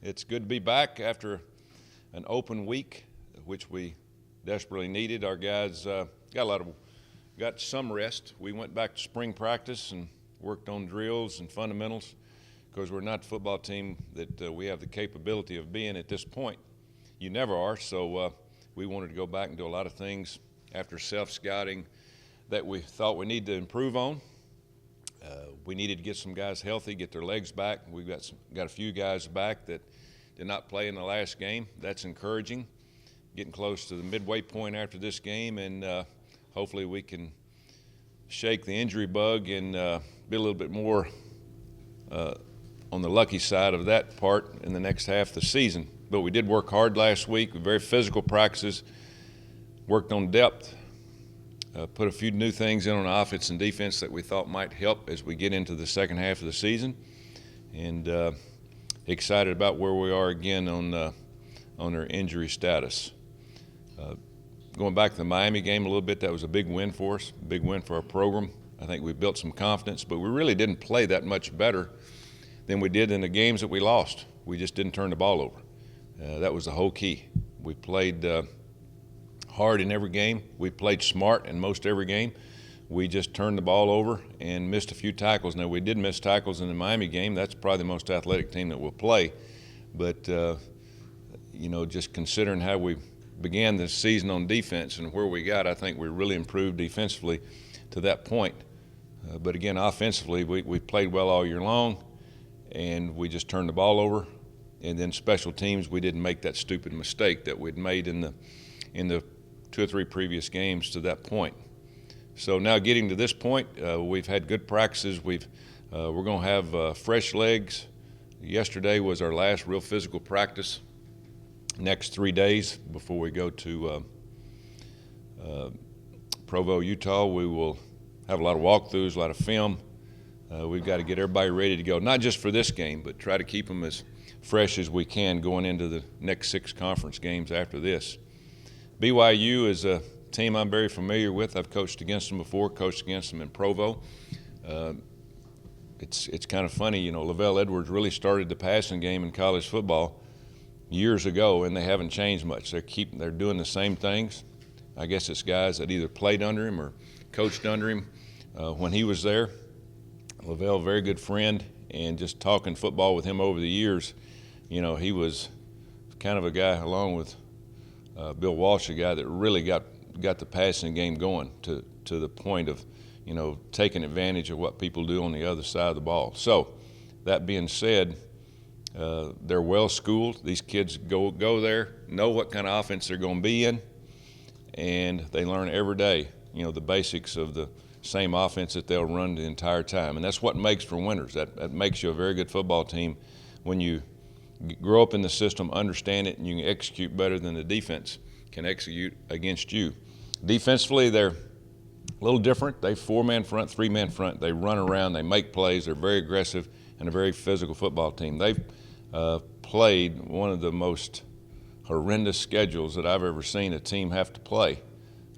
It's good to be back after an open week, which we desperately needed. Our guys got some rest. We went back to spring practice and worked on drills and fundamentals because we're not the football team that we have the capability of being at this point. You never are, so we wanted to go back and do a lot of things after self-scouting that we thought we need to improve on. We needed to get some guys healthy, get their legs back. We've got a few guys back that did not play in the last game. That's encouraging. Getting close to the midway point after this game, and hopefully we can shake the injury bug and be a little bit more on the lucky side of that part in the next half of the season. But we did work hard last week with very physical practices, worked on depth, put a few new things in on offense and defense that we thought might help as we get into the second half of the season, and excited about where we are again on our injury status. Going back to the Miami game a little bit, that was a big win for us, a big win for our program. I think we built some confidence, but we really didn't play that much better than we did in the games that we lost. We just didn't turn the ball over. That was the whole key. We played hard in every game. We played smart in most every game. We just turned the ball over and missed a few tackles. Now, we did miss tackles in the Miami game. That's probably the most athletic team that will play. But, just considering how we began the season on defense and where we got, I think we really improved defensively to that point. But again, offensively, we played well all year long, and we just turned the ball over. And then special teams, we didn't make that stupid mistake that we'd made in the 2 or 3 previous games to that point. So now getting to this point, we've had good practices. We're going to have fresh legs. Yesterday was our last real physical practice. Next 3 days before we go to Provo, Utah, we will have a lot of walkthroughs, a lot of film. We've got to get everybody ready to go, not just for this game, but try to keep them as fresh as we can going into the next 6 conference games after this. BYU is a team I'm very familiar with. I've coached against them before, coached against them in Provo. It's kind of funny, Lavelle Edwards really started the passing game in college football years ago, and they haven't changed much. They're doing the same things. I guess it's guys that either played under him or coached under him when he was there. Lavelle, very good friend, and just talking football with him over the years, he was kind of a guy, along with Bill Walsh, a guy that really got the passing game going to the point of, taking advantage of what people do on the other side of the ball. So, that being said, they're well schooled. These kids go there, know what kind of offense they're going to be in, and they learn every day, the basics of the same offense that they'll run the entire time. And that's what makes for winners. That makes you a very good football team when you grow up in the system, understand it, and you can execute better than the defense can execute against you. Defensively, they're a little different. They 4-man front, 3-man front. They run around, they make plays, they're very aggressive, and a very physical football team. They've played one of the most horrendous schedules that I've ever seen a team have to play.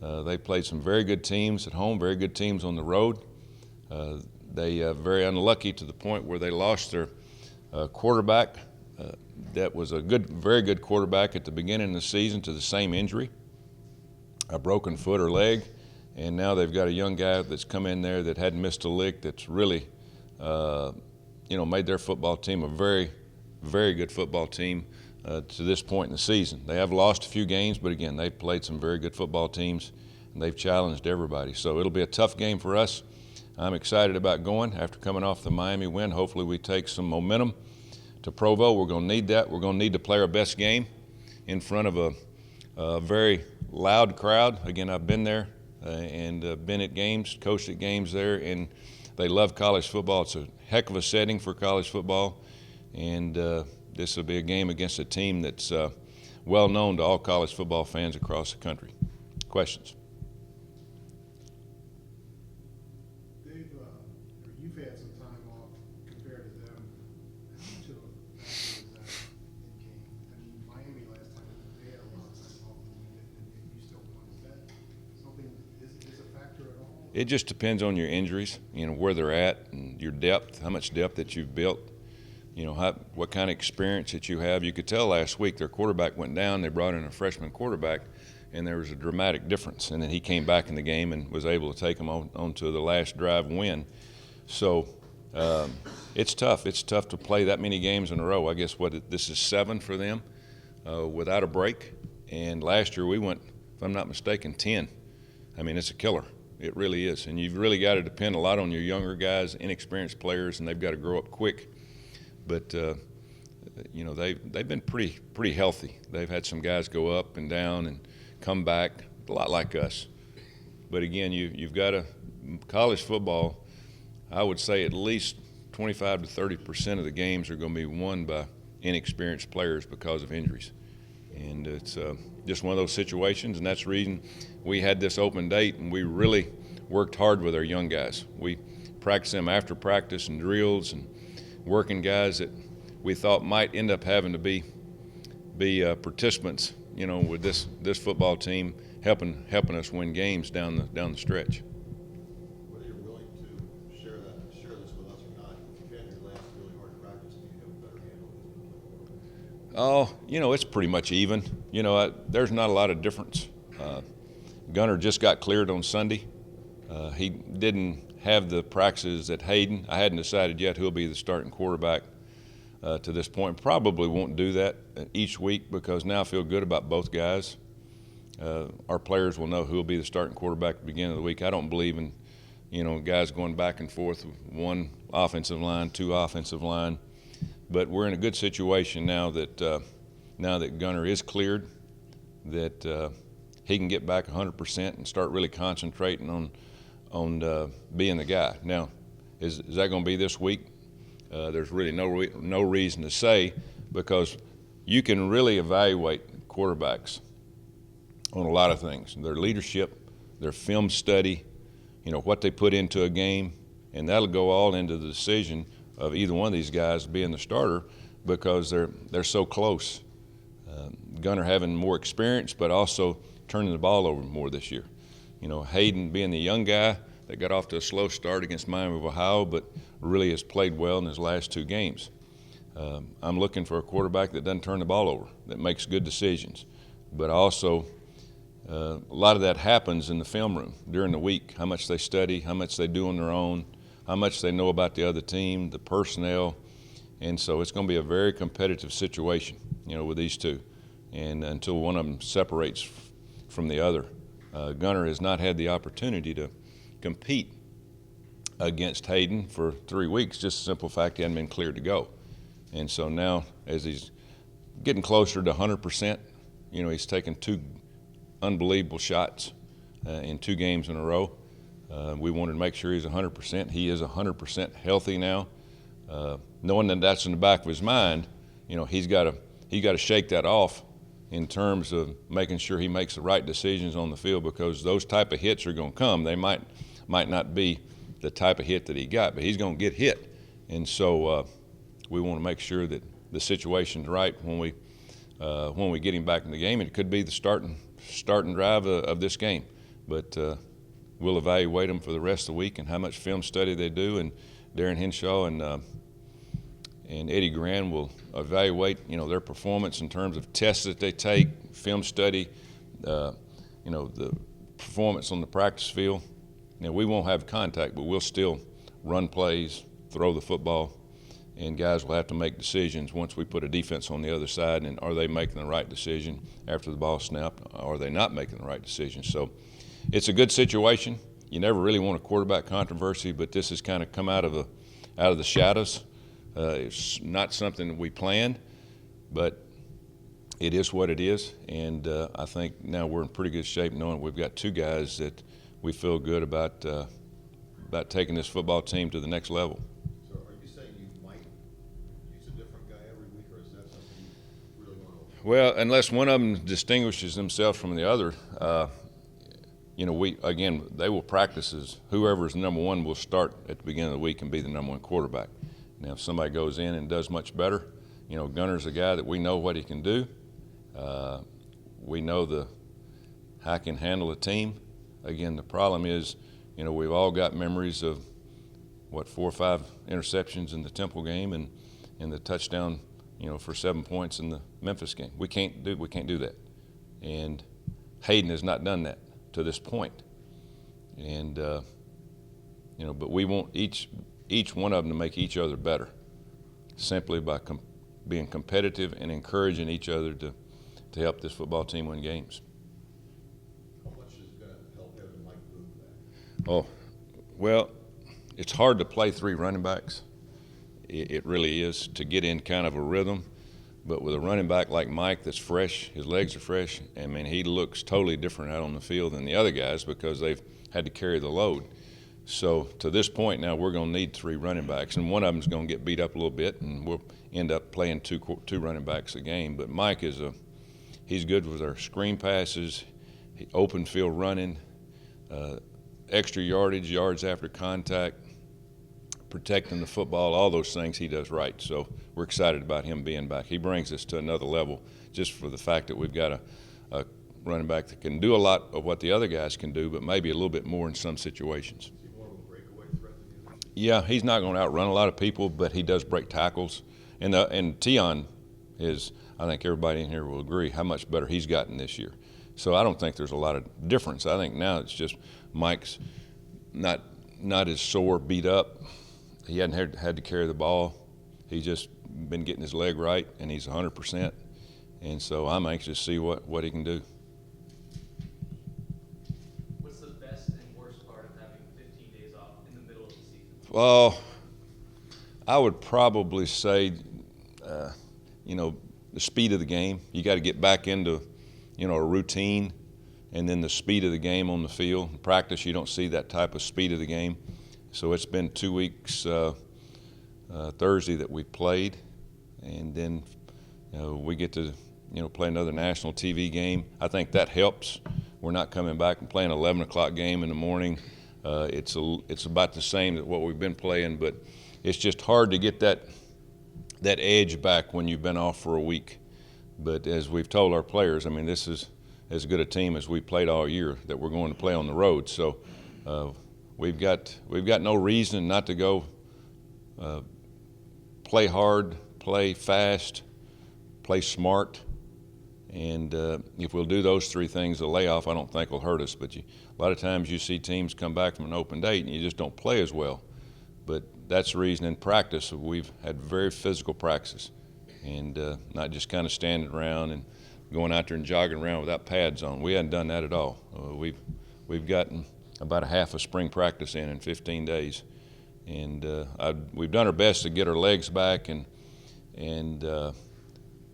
They played some very good teams at home, very good teams on the road. They very unlucky to the point where they lost their quarterback. That was a very good quarterback at the beginning of the season to the same injury, a broken foot or leg, and now they've got a young guy that's come in there that hadn't missed a lick that's really, made their football team a very, very good football team to this point in the season. They have lost a few games, but again, they've played some very good football teams, and they've challenged everybody. So it'll be a tough game for us. I'm excited about going after coming off the Miami win. Hopefully we take some momentum to Provo. We're going to need that. We're going to need to play our best game in front of a very loud crowd. Again, I've been there and been at games, coached at games there, and they love college football. It's a heck of a setting for college football, and this will be a game against a team that's well known to all college football fans across the country. Questions? You've had some time off compared to them. How much of a factor is that in game? I mean, Miami last time, they had a lot of time off and you didn't, and you still won. Is that something, is a factor at all? It just depends on your injuries, where they're at and your depth, how much depth that you've built. what kind of experience that you have. You could tell last week their quarterback went down. They brought in a freshman quarterback, and there was a dramatic difference. And then he came back in the game and was able to take them on to the last drive win. So it's tough. It's tough to play that many games in a row. I guess this is 7 for them without a break. And last year we went, if I'm not mistaken, 10. I mean, it's a killer. It really is. And you've really got to depend a lot on your younger guys, inexperienced players, and they've got to grow up quick. But they've been pretty healthy. They've had some guys go up and down and come back, a lot like us. But again, you've got college football. I would say at least 25 to 30% of the games are going to be won by inexperienced players because of injuries. And it's just one of those situations, and that's the reason we had this open date, and we really worked hard with our young guys. We practiced them after practice and drills and working guys that we thought might end up having to be participants, with this football team helping us win games down the stretch. Whether you're willing to share this with us or not, if you've had your last really hard practice, do you have a better handle? Oh, it's pretty much even. There's not a lot of difference. Gunner just got cleared on Sunday. He didn't have the practices at Hayden. I hadn't decided yet who'll be the starting quarterback to this point. Probably won't do that each week because now I feel good about both guys. Our players will know who'll be the starting quarterback at the beginning of the week. I don't believe in, guys going back and forth with one offensive line, two offensive line. But we're in a good situation now that Gunner is cleared, that he can get back 100% and start really concentrating on being the guy. Now, is that going to be this week? There's really no reason to say, because you can really evaluate quarterbacks on a lot of things: their leadership, their film study, what they put into a game, and that'll go all into the decision of either one of these guys being the starter, because they're so close. Gunner having more experience, but also turning the ball over more this year. Hayden being the young guy that got off to a slow start against Miami of Ohio, but really has played well in his last 2 games. I'm looking for a quarterback that doesn't turn the ball over, that makes good decisions. But also, a lot of that happens in the film room during the week, how much they study, how much they do on their own, how much they know about the other team, the personnel. And so it's going to be a very competitive situation, with these two. And until one of them separates from the other. Gunner has not had the opportunity to compete against Hayden for 3 weeks, just the simple fact he hadn't been cleared to go. And so now, as he's getting closer to 100%, he's taken 2 unbelievable shots in 2 games in a row. We wanted to make sure he's 100%. He is 100% healthy now. Knowing that that's in the back of his mind, he's got to shake that off in terms of making sure he makes the right decisions on the field, because those type of hits are going to come. They might not be the type of hit that he got, but he's going to get hit. And so we want to make sure that the situation's right when we get him back in the game. And it could be the starting drive of this game. But we'll evaluate them for the rest of the week and how much film study they do. And Darren Henshaw and Eddie Grand will evaluate, their performance in terms of tests that they take, film study, the performance on the practice field. We won't have contact, but we'll still run plays, throw the football, and guys will have to make decisions once we put a defense on the other side. And are they making the right decision after the ball snapped? Or are they not making the right decision? So it's a good situation. You never really want a quarterback controversy, but this has kind of come out of the shadows. It's not something that we planned, but it is what it is. And I think now we're in pretty good shape, knowing we've got 2 guys that we feel good about taking this football team to the next level. So are you saying you might use a different guy every week, or is that something you really want to? Well, unless one of them distinguishes themselves from the other, they will practice as whoever's number 1 will start at the beginning of the week and be the number 1 quarterback. Now, if somebody goes in and does much better, Gunner's a guy that we know what he can do. We know how he can handle a team. Again, the problem is, we've all got memories of 4 or 5 interceptions in the Temple game, and in the touchdown, for 7 points in the Memphis game. We can't do that. And Hayden has not done that to this point. And but we want each one of them to make each other better, simply by being competitive and encouraging each other to help this football team win games. How much is going to help having Mike Booth back? Oh, well, it's hard to play three running backs. It really is, to get in kind of a rhythm. But with a running back like Mike that's fresh, his legs are fresh, I mean, he looks totally different out on the field than the other guys because they've had to carry the load. So to this point now, we're going to need three running backs, and one of them's going to get beat up a little bit, and we'll end up playing two running backs a game. But Mike he's good with our screen passes, open field running, extra yardage, yards after contact, protecting the football, all those things he does right. So we're excited about him being back. He brings us to another level just for the fact that we've got a running back that can do a lot of what the other guys can do, but maybe a little bit more in some situations. Is he more of a breakaway threat than the others? Yeah, he's not going to outrun a lot of people, but he does break tackles. And Tion is, I think everybody in here will agree, how much better he's gotten this year. So I don't think there's a lot of difference. I think now it's just Mike's not as sore, beat up. He hadn't had to carry the ball. He's just been getting his leg right, and he's 100%. And so I'm anxious to see what he can do. What's the best and worst part of having 15 days off in the middle of the season? Well, I would probably say, the speed of the game. You got to get back into, a routine, and then the speed of the game on the field. In practice, you don't see that type of speed of the game. So it's been 2 weeks Thursday that we played, and then we get to play another national TV game. I think that helps. We're not coming back and playing an 11 o'clock game in the morning. It's about the same as what we've been playing, but it's just hard to get that edge back when you've been off for a week. But as we've told our players, I mean, this is as good a team as we played all year that we're going to play on the road. So we've got no reason not to go play hard, play fast, play smart. And if we'll do those three things, the layoff I don't think will hurt us. But a lot of times you see teams come back from an open date and you just don't play as well. But that's the reason in practice we've had very physical practices, and not just kind of standing around and going out there and jogging around without pads on. We hadn't done that at all. We've gotten about a half a spring practice in 15 days. And we've done our best to get our legs back and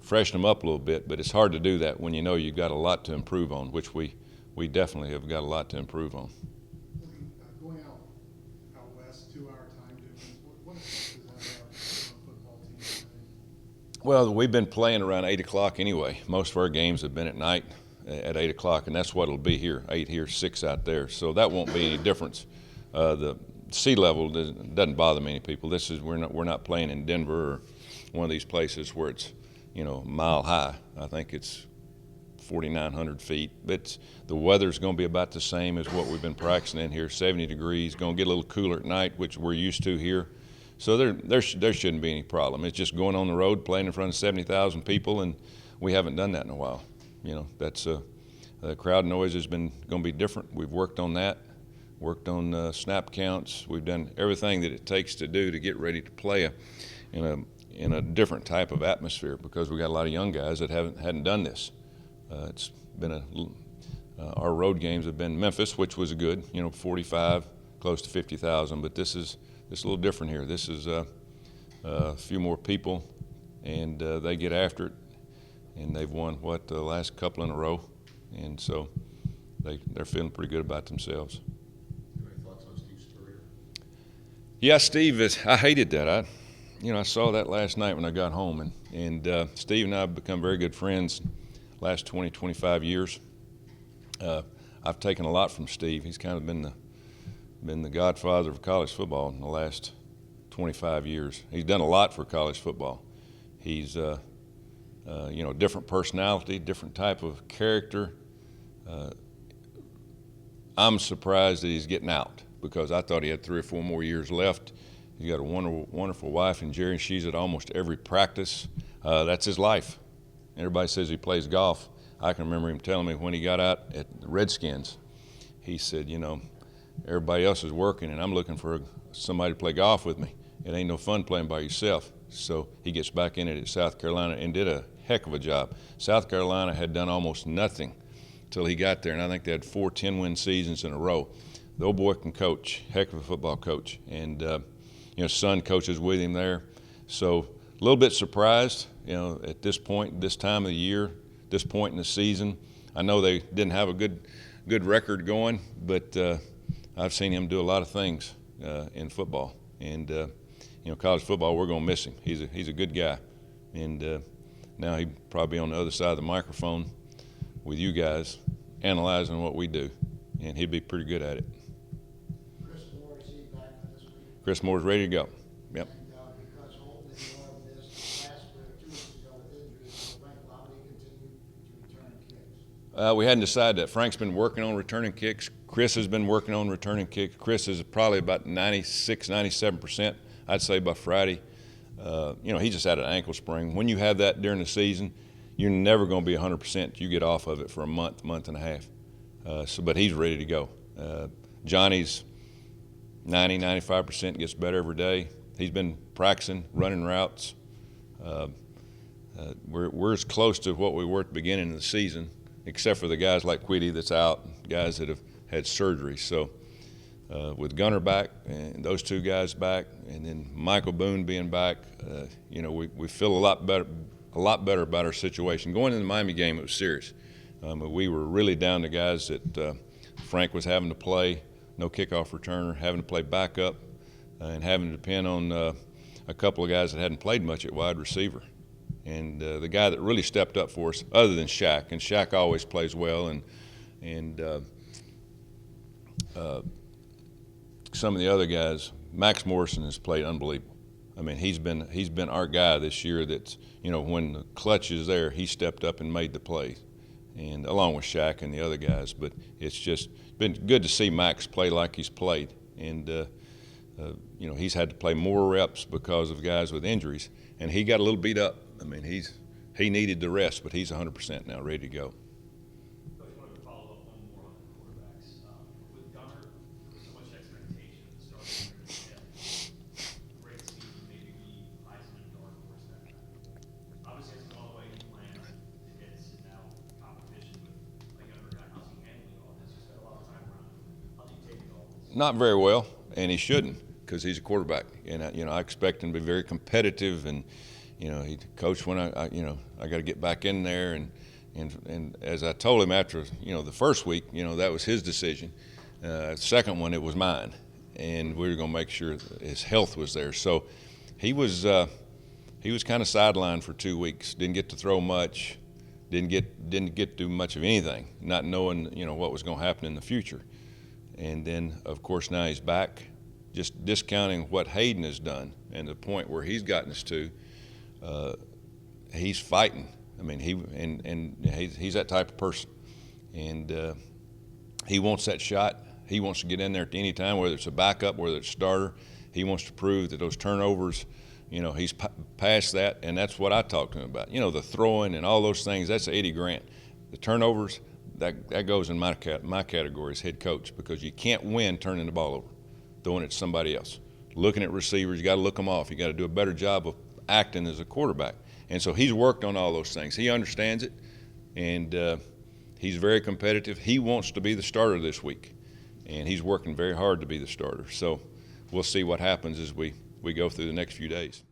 freshen them up a little bit, but it's hard to do that when you know you've got a lot to improve on, which we definitely have got a lot to improve on. Going out west, 2 hour time difference, what effect does that have on a football team, I think? Well, we've been playing around 8 o'clock anyway. Most of our games have been at night at 8 o'clock, and that's what it'll be here, 8 here, 6 out there. So that won't be any difference. The sea level doesn't bother many people. We're not playing in Denver or one of these places where it's mile high. I think it's 4,900 feet. But the weather's going to be about the same as what we've been practicing in here, 70 degrees. Going to get a little cooler at night, which we're used to here. So there shouldn't be any problem. It's just going on the road, playing in front of 70,000 people, and we haven't done that in a while. That's the crowd noise has been going to be different. We've worked on that. Worked on snap counts. We've done everything that it takes to do to get ready to play in a different type of atmosphere, because we got a lot of young guys that hadn't done this. It's been our road games have been Memphis, which was good, 45, close to 50,000. But this is a little different here. This is a few more people, and they get after it. And they've won the last couple in a row, and so they're feeling pretty good about themselves. Yeah, Steve I hated that. I saw that last night when I got home, and Steve and I have become very good friends last 20, 25 years. I've taken a lot from Steve. He's kind of been the godfather of college football in the last 25 years. He's done a lot for college football. He's different personality, different type of character. I'm surprised that he's getting out, because I thought he had 3 or 4 more years left, He's got a wonderful, wonderful wife in Jerry. She's at almost every practice. That's his life. Everybody says he plays golf. I can remember him telling me when he got out at the Redskins, he said, you know, everybody else is working and I'm looking for somebody to play golf with me. It ain't no fun playing by yourself. So he gets back in it at South Carolina and did a heck of a job. South Carolina had done almost nothing till he got there, and I think they had 4 10-win seasons in a row. The old boy can coach, heck of a football coach, and you know, son coaches with him there. So a little bit surprised, you know, at this point, this time of the year, this point in the season. I know they didn't have a good record going, but I've seen him do a lot of things in football, and you know, college football, we're going to miss him. He's a good guy, and now he'll probably be on the other side of the microphone with you guys analyzing what we do, and he'd be pretty good at it. Chris Moore, is he back this week? Chris Moore's ready to go. Yep. And because Holton and Moore missed last week or 2 weeks ago with injuries, will Frank Lowry continue to return kicks? We hadn't decided that. Frank's been working on returning kicks. Chris has been working on returning kicks. Chris is probably about 96, 97%. I'd say by Friday. You know, he just had an ankle sprain. When you have that during the season, you're never going to be 100%. You get off of it for a month, month and a half. But he's ready to go. Johnny's 90, 95%, gets better every day. He's been practicing, running routes. We're as close to what we were at the beginning of the season, except for the guys like Quiddy that's out, guys that have had surgery. So with Gunner back and those 2 guys back, and then Michael Boone being back, you know, we feel a lot better about our situation. Going into the Miami game, it was serious. We were really down to guys that Frank was having to play, no kickoff returner, having to play backup, and having to depend on a couple of guys that hadn't played much at wide receiver. And the guy that really stepped up for us, other than Shaq, and Shaq always plays well, and some of the other guys, Max Morrison has played unbelievable. I mean, he's been our guy this year. That's, you know, when the clutch is there, he stepped up and made the play, and along with Shaq and the other guys. But it's just been good to see Max play like he's played, and you know, he's had to play more reps because of guys with injuries, and he got a little beat up. I mean, he needed the rest, but he's 100% now, ready to go. Coach, I wanted to follow up one more on the quarterbacks. With Gunner, there was so much expectation at the start of the year. Great season, maybe be Heisman dark horse that kind of thing. Obviously, it's all the way you plan to get now competition with a younger guy. How's he handling all this? You spent a lot of time around him. How do you take it all this? Not very well, and he shouldn't, because he's a quarterback, and you know, I expect him to be very competitive. And you know, Coach, when I you know, I got to get back in there, and as I told him after, you know, the first week, you know, that was his decision. Second one, it was mine, and we were going to make sure his health was there. So he was kind of sidelined for 2 weeks. Didn't get to throw much. Didn't get to do much of anything, not knowing, you know, what was going to happen in the future. And then, of course, now he's back. Just discounting what Hayden has done and the point where he's gotten us to. He's fighting. I mean, he's that type of person, and he wants that shot. He wants to get in there at any time, whether it's a backup, whether it's a starter. He wants to prove that those turnovers, you know, he's past that, and that's what I talked to him about. You know, the throwing and all those things, that's Eddie Grant. The turnovers, that goes in my category as head coach, because you can't win turning the ball over, throwing it to somebody else. Looking at receivers, you got to look them off. You got to do a better job of acting as a quarterback. And so he's worked on all those things. He understands it, and he's very competitive. He wants to be the starter this week, and he's working very hard to be the starter. So we'll see what happens as we go through the next few days.